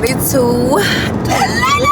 made it to Atlanta.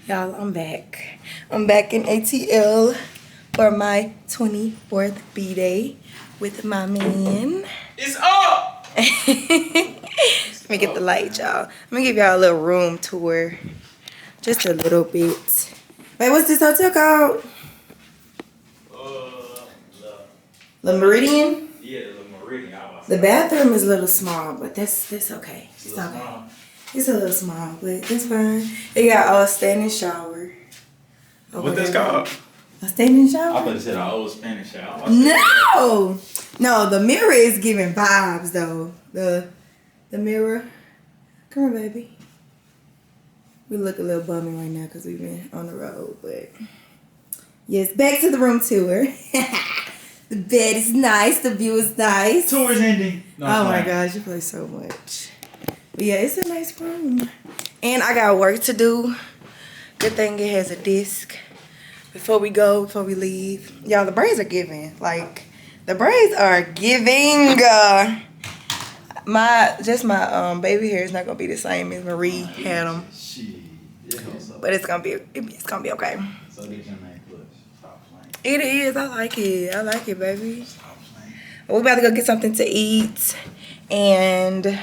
Y'all, I'm back in ATL for my 24th B-Day with my man. It's up! Let me get the light, y'all. I'm gonna give y'all a little room tour. Just a little bit. Wait, what's this hotel called? The Meridian? Yeah, the Meridian. The bathroom is a little small, but that's okay. It's okay. It's a little small, but that's fine. They got a standing shower. What's this called? A standing shower? I thought you said an old Spanish shower. No, the mirror is giving vibes though. The mirror. Come on, baby. We look a little bummy right now because we've been on the road, but yes, back to the room tour. The bed is nice. The view is nice. Tour is ending. No, oh my gosh, you play so much. But yeah, it's a nice room. And I got work to do. Good thing it has a disc. Before we leave. Y'all, the braids are giving. Like, the braids are giving. My baby hair is not gonna be the same as Marie had them. But it's gonna be okay. So did your name Clutch? Stop playing. It is. I like it, baby. Stop playing. We're about to go get something to eat and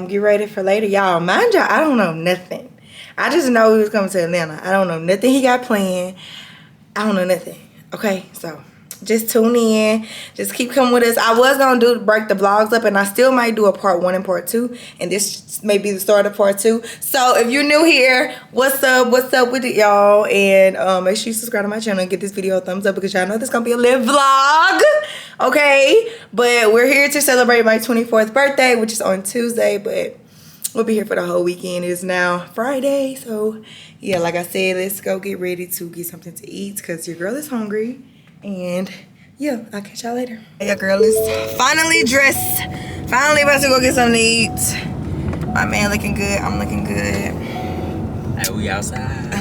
get ready for later. Y'all, mind y'all, I don't know nothing. I just know he was coming to Atlanta. I don't know nothing he got planned. I don't know nothing. Okay, so just tune in. Just keep coming with us. I was going to break the vlogs up, and I still might do a part 1 and part 2. And this may be the start of part 2. So if you're new here, what's up? What's up with it, y'all? And make sure you subscribe to my channel and give this video a thumbs up because y'all know this is going to be a live vlog. Okay? But we're here to celebrate my 24th birthday, which is on Tuesday. But we'll be here for the whole weekend. It is now Friday. So, yeah, like I said, let's go get ready to get something to eat because your girl is hungry. And yeah, I'll catch y'all later. Your girl is finally dressed. Finally about to go get something to eat. My man looking good. I'm looking good. Hey, we outside.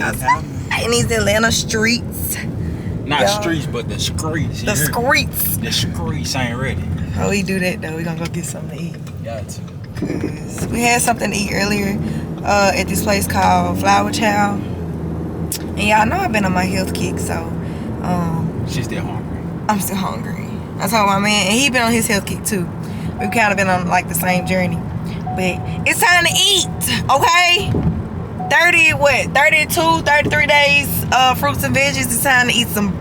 Outside in these Atlanta streets. Not streets, but the streets. The streets. The streets ain't ready. Oh, we do that though. We gonna go get something to eat. Got to. Cause we had something to eat earlier at this place called Flower Child. And y'all know I've been on my health kick, so she's still hungry. I'm still hungry. I told my man, and he been on his health kick too. We've kind of been on like the same journey. But it's time to eat, okay? 32, 33 days fruits and veggies. It's time to eat some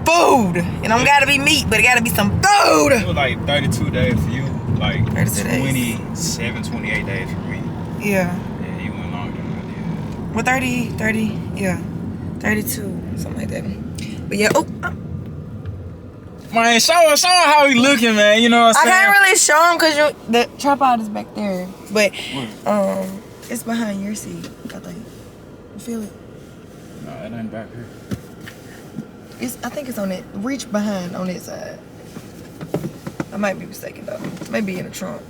food. And don't gotta be meat, but it gotta be some food. It was like 32 days for you, like 27, 28 days for me. Yeah. Yeah, you went longer than I did. Well, 30, yeah. 32, something like that. But yeah, Man, show how he looking, man. You know what I'm saying? I can't really show him because the tripod is back there. But it's behind your seat, I think. You feel it? No, it ain't back here. I think it's on it. Reach behind on that side. I might be mistaken though. Maybe in the trunk.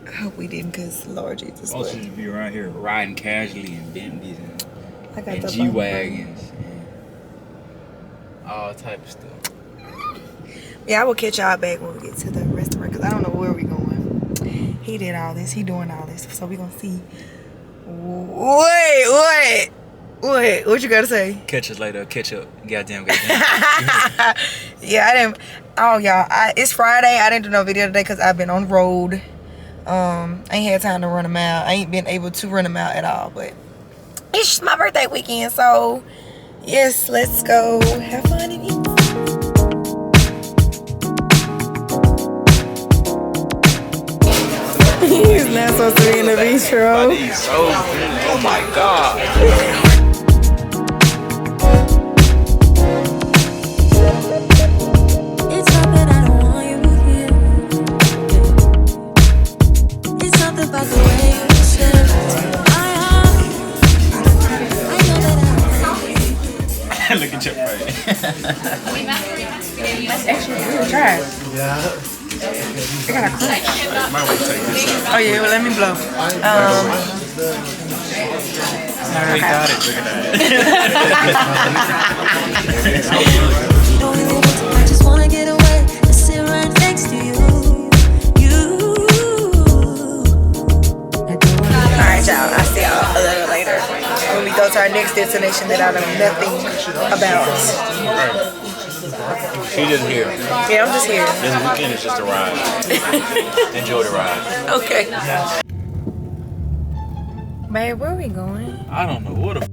I hope we didn't, because Lord Jesus. Most of you be around here riding casually in Bentleys and G-Wagons and all type of stuff. Yeah, I will catch y'all back when we get to the restaurant because I don't know where we're going. He did all this. He doing all this. So we're going to see. Wait. What you got to say? Catch us later. Catch up. Goddamn. Yeah, I didn't. Oh, y'all. It's Friday. I didn't do no video today because I've been on the road. I ain't had time to run them out. I ain't been able to run them out at all. But it's my birthday weekend. So, yes, let's go have fun and eat. He's not supposed to be in the bistro. Oh my God. Look at your face. That's actually really dry. I got a crunch. Oh yeah, well let me blow. We got it. Look at I just wanna get away and sit right next to you. Alright y'all, I'll see y'all a little later when we go to our next destination that I know nothing about. She just here. Yeah, I'm just here. This weekend is just a ride. Enjoy the ride. Okay. Babe, where are we going? I don't know what the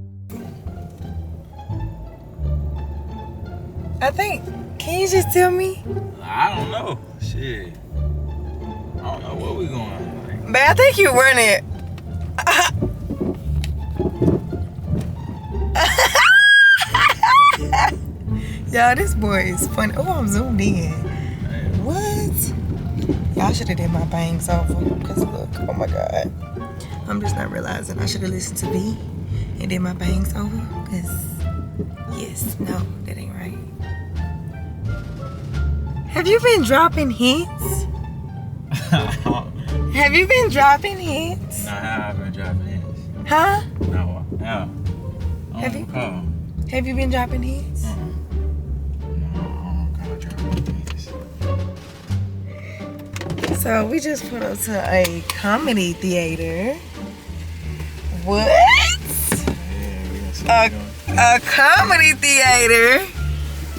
I think, can you just tell me? I don't know. Shit. I don't know where we going. Babe, I think you're running. Y'all, this boy is funny. Oh, I'm zoomed in. What? Y'all should have did my bangs over. Because look, oh my God. I'm just not realizing I should have listened to V and did my bangs over. Because, yes, no, that ain't right. Have you been dropping hints? Have you been dropping hints? No, I haven't been dropping hints. Huh? No, no. Have you been dropping hints? No, I don't gotta drop hints. So we just put up to a comedy theater. What? A comedy theater?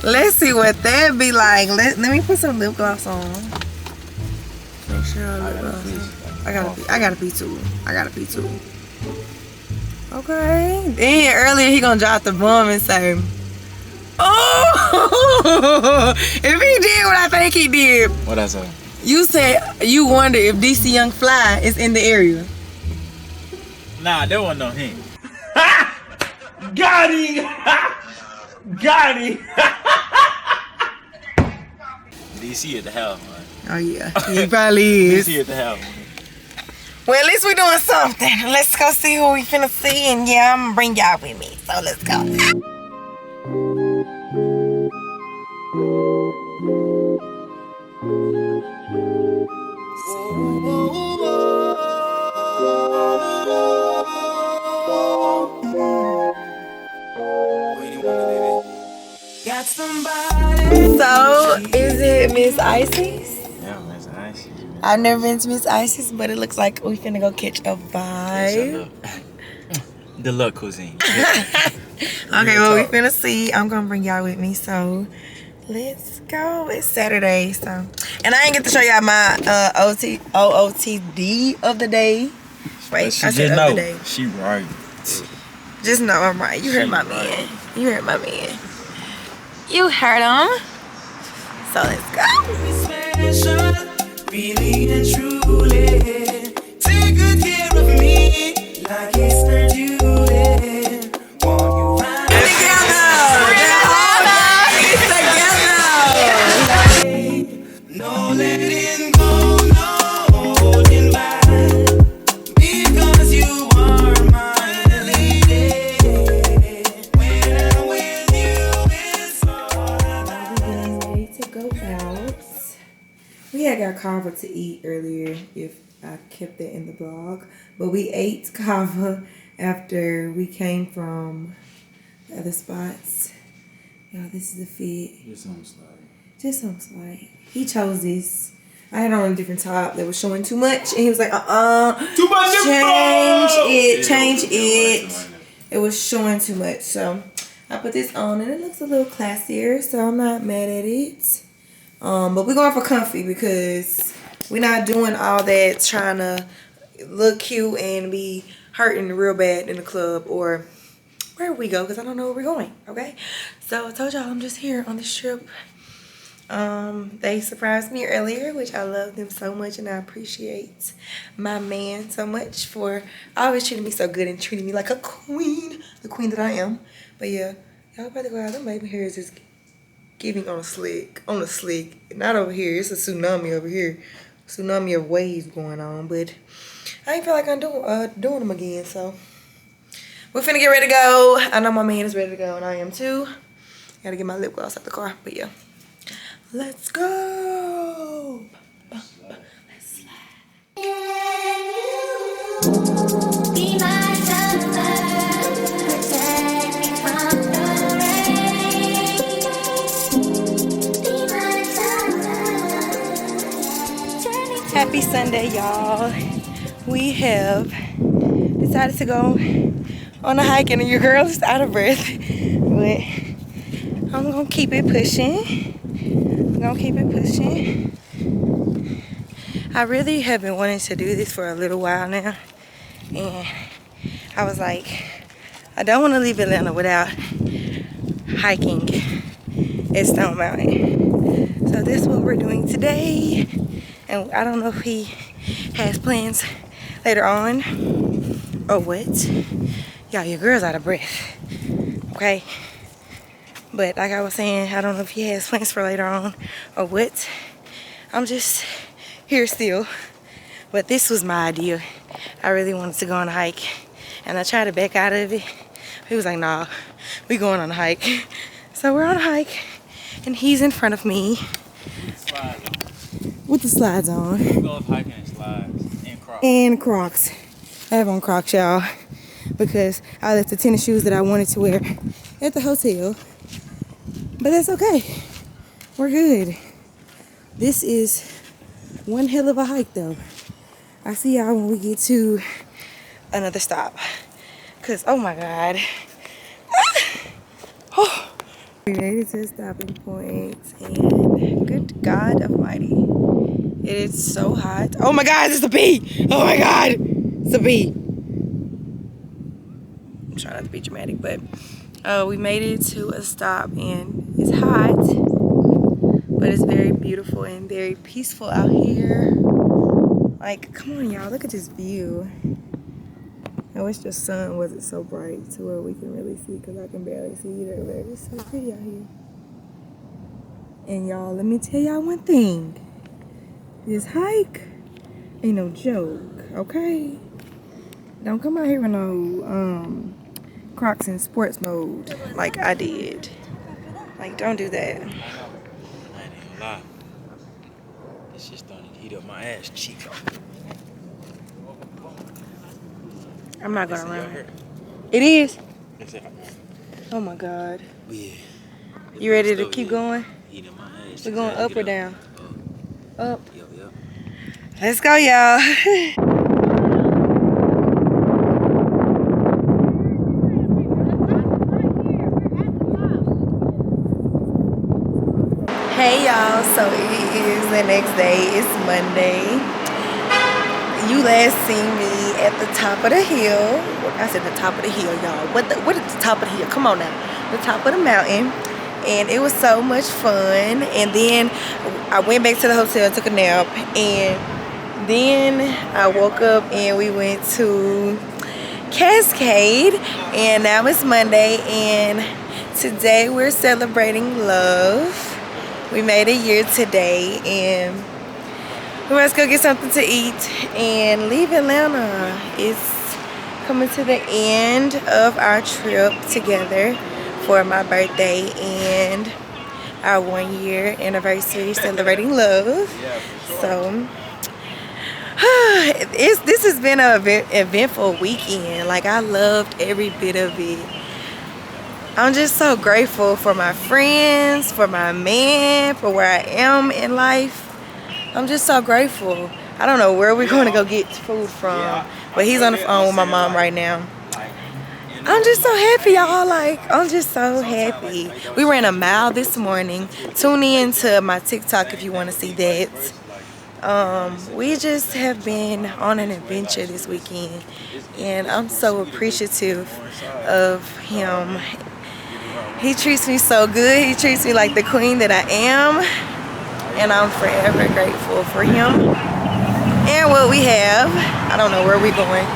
Let's see what that be like. Let me put some lip gloss on. Make sure lip gloss on. I gotta be too. Okay. Then earlier he gonna drop the bomb and say, oh, if he did what I think he did. What I say? You said you wonder if DC Young Fly is in the area. Nah, there wasn't no hint. Got him! Got him! DC at the house, man. Oh yeah, he probably is. DC at the house. Well, at least we doing something. Let's go see who we finna see, and yeah, I'm gonna bring y'all with me. So let's go. So, is it Miss Icy's? Yeah, Miss Icy. I've never been to Miss Icy's, but it looks like we finna go catch a vibe. The luck cuisine. Okay, well, we finna see. I'm gonna bring y'all with me, so let's go. It's Saturday, so. And I ain't get to show y'all my OOTD of the day. Wait, I said of the day. She right. Just know I'm right. You heard my man. You heard my man. You heard him. So let's go. Really and truly, take good care of me like it's her duty. Won't you find together? No letting go, no holding back, because you are my lady. When I'm with you, it's all about. We're getting ready to go out. We had got kava to eat earlier, if I kept that in the vlog. But we ate kava after we came from the other spots. Y'all, this is the fit. Just on slide. He chose this. I had on a different top that was showing too much. And he was like, Too much change it. It was showing too much. So I put this on and it looks a little classier. So I'm not mad at it. But we're going for comfy because we're not doing all that trying to look cute and be hurting real bad in the club or where we go because I don't know where we're going, okay? So I told y'all I'm just here on this trip. They surprised me earlier, which I love them so much and I appreciate my man so much for always treating me so good and treating me like a queen, the queen that I am. But yeah, y'all about to go out. Them baby hairs just giving on a slick, not over here. It's a tsunami over here, tsunami of waves going on. But I ain't feel like I'm doing them again. So we're finna get ready to go. I know my man is ready to go, and I am too. Gotta get my lip gloss out the car, but yeah. Let's go. Let's slide. Be my shelter, protect me from the rain. Be my shelter. Happy Sunday, y'all. We have decided to go on a hike, and your girl is out of breath, but I'm gonna keep it pushing. I really have been wanting to do this for a little while now, and I was like, I don't want to leave Atlanta without hiking at Stone Mountain. So this is what we're doing today, and I don't know if he has plans later on or what. Y'all, your girl's out of breath, okay? But like I was saying, I don't know if he has plans for later on or what. I'm just here still. But this was my idea. I really wanted to go on a hike, and I tried to back out of it. He was like, nah, we going on a hike. So we're on a hike, and he's in front of me. With the slides on. We love hiking and slides and Crocs. And Crocs. I have on Crocs, y'all, because I left the tennis shoes that I wanted to wear at the hotel. But that's okay. We're good. This is one hell of a hike, though. I see y'all when we get to another stop. Because, oh my God. Oh. We made it to the stopping point, and good God Almighty. It is so hot. Oh my God, it's a bee. Oh my God, it's a bee. I'm trying not to be dramatic, but we made it to a stop, and it's hot, but it's very beautiful and very peaceful out here. Like, come on, y'all, look at this view. I wish the sun wasn't so bright to where we can really see, because I can barely see it over. It's so pretty out here. And y'all, let me tell y'all one thing. This hike ain't no joke, okay? Don't come out here with no Crocs in sports mode like I did. Like, don't do that. I ain't gonna lie. This just starting to heat up my ass cheek. I'm not gonna run. It is? That's it. Oh my God. Yeah. You ready to keep going? Heat up my ass. We're going up or down? Up. Yep. Let's go, y'all. Hey y'all, so it is the next day. It's Monday. You last seen me at the top of the hill. I said the top of the hill, y'all. What is the top of the hill? Come on now. The top of the mountain. And it was so much fun. And then I went back to the hotel, took a nap, and then I woke up and we went to Cascade, and now it's Monday, and today we're celebrating love. We made a year today, and we must go get something to eat and leave Atlanta. It's coming to the end of our trip together for my birthday and our 1 year anniversary celebrating love. So this has been an eventful weekend. Like, I loved every bit of it. I'm just so grateful for my friends, for my man, for where I am in life. I'm just so grateful. I don't know where we're going to go get food from, but he's on the phone with my mom right now. I'm just so happy, y'all. Like, I'm just so happy. We ran a mile this morning. Tune in to my TikTok if you want to see that. We just have been on an adventure this weekend, and I'm so appreciative of him. He treats me so good. He treats me like the queen that I am, and I'm forever grateful for him and what we have. I don't know where we're going.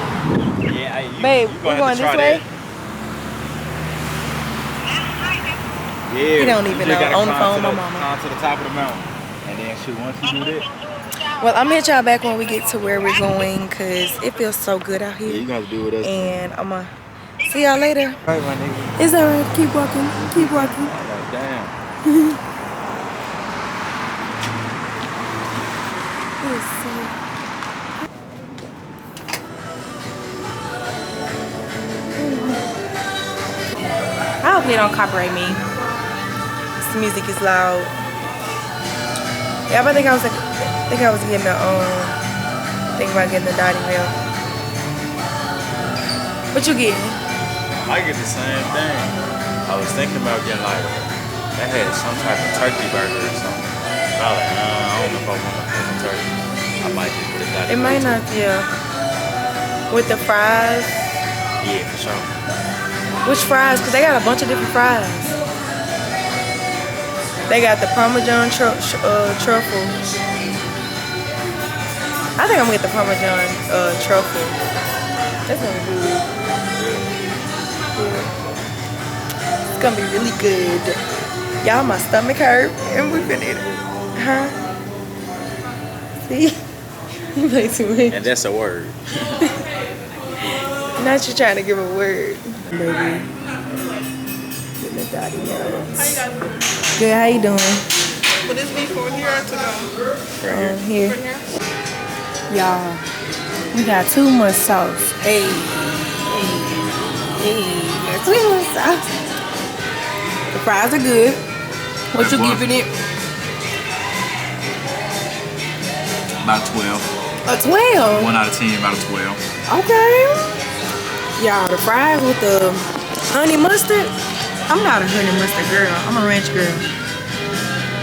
Babe, we're going this way? Yeah, he don't even know. On the phone with my mama. Climb to the top of the mountain, and then shoot. Once you do that. Well, I'm gonna hit y'all back when we get to where we're going, because it feels so good out here. Yeah, you gonna have to do with us. And I'm gonna See y'all later. All right, my nigga. It's alright. Keep walking. Keep walking. Like, damn. I hope they don't copyright me. This music is loud. Yeah, but I think I was getting the thinking about getting the dining wheel. What you getting? I get the same thing. I was thinking about getting like, they had some type of turkey burger or something. I was like, I don't know if I want to put the turkey. I might just get that. It might not, yeah. With the fries. Yeah, for sure. Which fries? Because they got a bunch of different fries. They got the Parmesan truffle. I think I'm gonna get the Parmesan truffle. That's gonna be good. It's gonna be really good. Y'all, my stomach hurt and we finna eat it. Huh? See? You play too much. And that's a word. Not you trying to give a word. Baby. Get the daddy notes. Good, how you doing? Would this be for here or to go? Here. Y'all, we got too much sauce. Hey. Got too much sauce. The fries are good. What you giving it? About 12. A 12? 1 out of 10, about a 12. Okay. Y'all, the fries with the honey mustard. I'm not a honey mustard girl. I'm a ranch girl.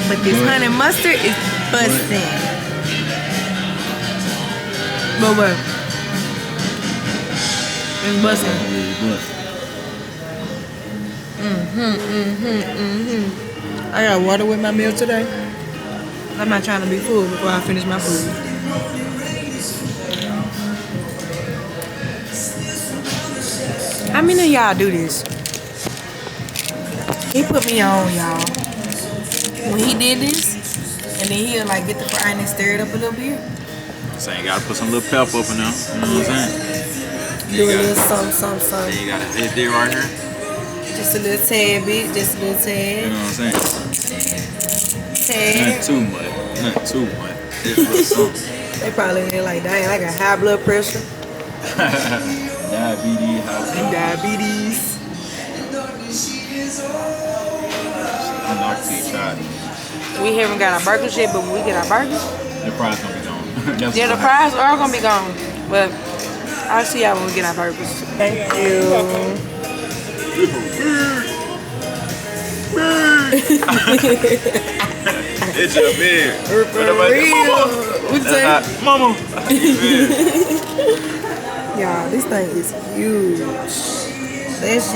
But this honey mustard is busting. But what? It's busting. I got water with my meal today. I'm not trying to be full before I finish my food. How many of y'all do this? He put me on, y'all. When he did this, and then he'll like get the fry and stir it up a little bit. So you gotta put some little pepper up in there. You know what I'm saying? Do a little something. Then you gotta hit there right here. Just a little tad bit, just a little You tad. know what I'm saying? Not Tad. too much. Not too much. Just a little something. They probably in there like, dang, I got high blood pressure. Diabetes. Diabetes. I'm not too tired. We haven't got our burgers yet, but when we get our burgers, The fries gonna be gone. yeah, the fries are gonna be gone. But I'll see y'all when we get our burgers. Thank you. It's a beer. For real. What'd you say? Mama. Y'all, this thing is huge. Let's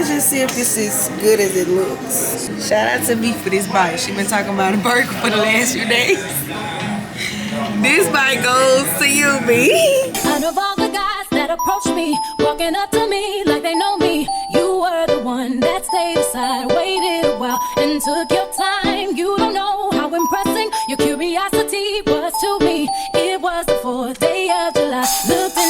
just see if this is good as it looks. Shout out to me for this bite. She been talking about a burger for the last few days. This bite goes to you, B. Out of all the guys that approached me, walking up to me like they know me, you were the one that stayed aside, waited a while, and took your time. You don't know how impressing your curiosity was to me. It was the 4th day of July. Looked in